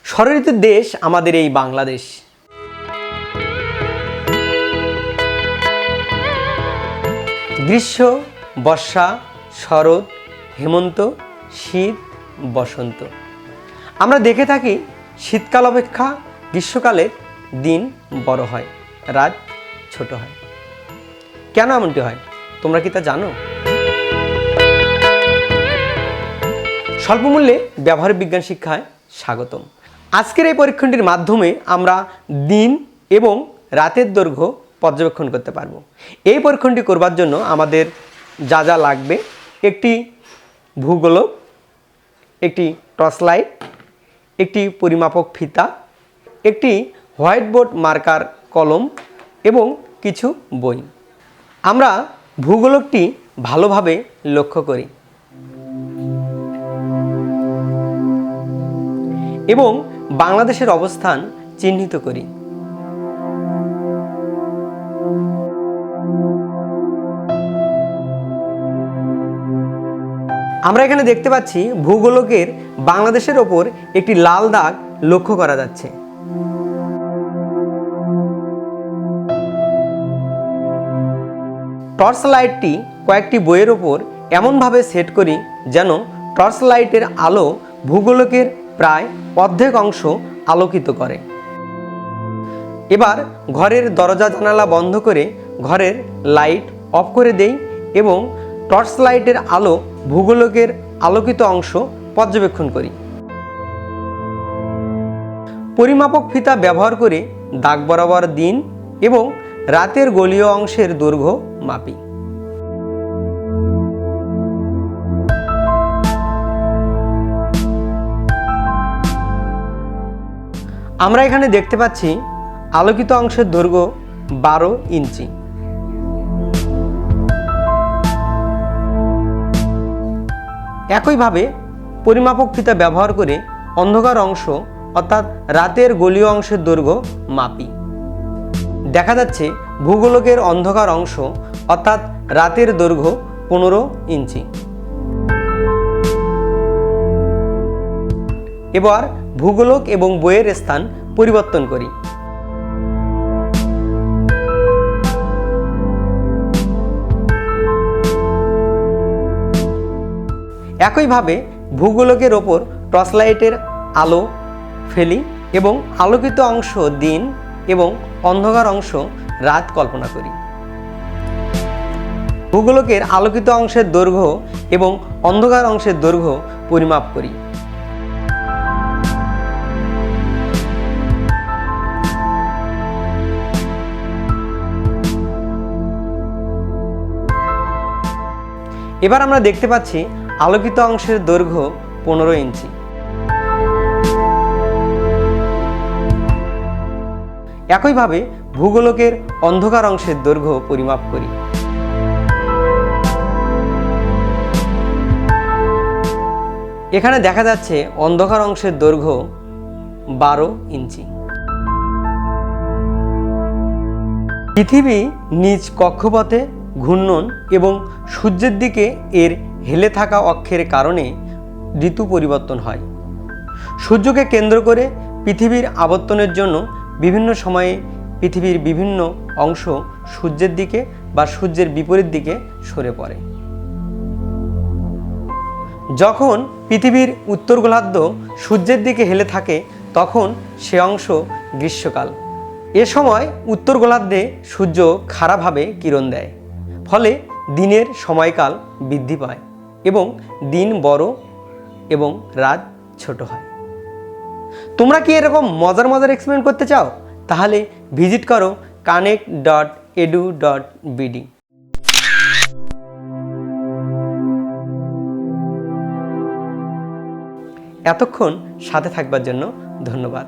ষড়ঋতুর দেশ আমাদের এই বাংলাদেশ। গ্রীষ্ম, বর্ষা, শরৎ, হেমন্ত, শীত, বসন্ত। আমরা দেখে থাকি শীতকাল অপেক্ষা গ্রীষ্মকালের দিন বড় হয়, রাত ছোট হয়। কেন এমনটি হয় তোমরা কি তা জানো? স্বল্পমূল্যে ব্যবহারিক বিজ্ঞান শিক্ষায় স্বাগতম। আজকের এই পরীক্ষণটির মাধ্যমে আমরা দিন এবং রাতের দৈর্ঘ্য পর্যবেক্ষণ করতে পারব। এই পরীক্ষণটি করবার জন্য আমাদের যা যা লাগবে: একটি ভূগোলক, একটি টর্চ লাইট, একটি পরিমাপক ফিতা, একটি হোয়াইট বোর্ড মার্কার কলম এবং কিছু বই। আমরা ভূগোলকটি ভালোভাবে লক্ষ্য করি এবং বাংলাদেশের অবস্থান চিহ্নিত করি। আমরা এখানে দেখতে পাচ্ছি ভূগোলকের বাংলাদেশের ওপর একটি লাল দাগ লক্ষ্য করা যাচ্ছে। টর্চ লাইটটি কয়েকটি বইয়ের ওপর এমনভাবে সেট করি যেন টর্চ লাইটের আলো ভূগোলকের প্রায় অর্ধেক অংশ আলোকিত করে। এবার ঘরের দরজা জানালা বন্ধ করে ঘরের লাইট অফ করে দেই এবং টর্চ লাইটের আলো ভূগোলকের আলোকিত অংশ পর্যবেক্ষণ করি। পরিমাপক ফিতা ব্যবহার করে দাগ বরাবর দিন এবং রাতের গোলীয় অংশের দৈর্ঘ্য মাপি। আমরা এখানে দেখতে পাচ্ছি আলোকিত অংশের দৈর্ঘ্য 12 ইঞ্চি। একইভাবে পরিমাপক ফিতা ব্যবহার করে অন্ধকার অংশ অর্থাৎ রাতের গোলীয় অংশের দৈর্ঘ্য মাপি। দেখা যাচ্ছে ভূগোলকের অন্ধকার অংশ অর্থাৎ রাতের দৈর্ঘ্য 15 ইঞ্চি। এবার ভূগোলক এবং বইয়ের স্থান পরিবর্তন করি। একইভাবে ভূগোলকের ওপর টর্চ লাইটের আলো ফেলি এবং আলোকিত অংশ দিন এবং অন্ধকার অংশ রাত কল্পনা করি। ভূগোলকের আলোকিত অংশের দৈর্ঘ্য এবং অন্ধকার অংশের দৈর্ঘ্য পরিমাপ করি। এবার আমরা দেখতে পাচ্ছি আলোকিত অংশের দৈর্ঘ্য 15 ইঞ্চি। একইভাবে ভূগোলকের অন্ধকার অংশের দৈর্ঘ্য পরিমাপ করি। এখানে দেখা যাচ্ছে অন্ধকার অংশের দৈর্ঘ্য 12 ইঞ্চি। পৃথিবী নিজ কক্ষপথে ঘূর্ণন এবং সূর্যের দিকে এর হেলে থাকা অক্ষের কারণে ঋতু পরিবর্তন হয়। সূর্যকে কেন্দ্র করে পৃথিবীর আবর্তনের জন্য বিভিন্ন সময়ে পৃথিবীর বিভিন্ন অংশ সূর্যের দিকে বা সূর্যের বিপরীত দিকে সরে পড়ে। যখন পৃথিবীর উত্তর গোলার্ধ সূর্যের দিকে হেলে থাকে তখন সে অংশ গ্রীষ্মকাল। এ সময় উত্তর গোলার্ধে সূর্য খাড়াভাবে কিরণ দেয়, ফলে দিনের সময়কাল বৃদ্ধি পায় এবং দিন বড় এবং রাত ছোট হয়। তোমরা কি এরকম মজার মজার এক্সপেরিমেন্ট করতে চাও? তাহলে ভিজিট করো connect.edu.bd। এতক্ষণ সাথে থাকবার জন্য ধন্যবাদ।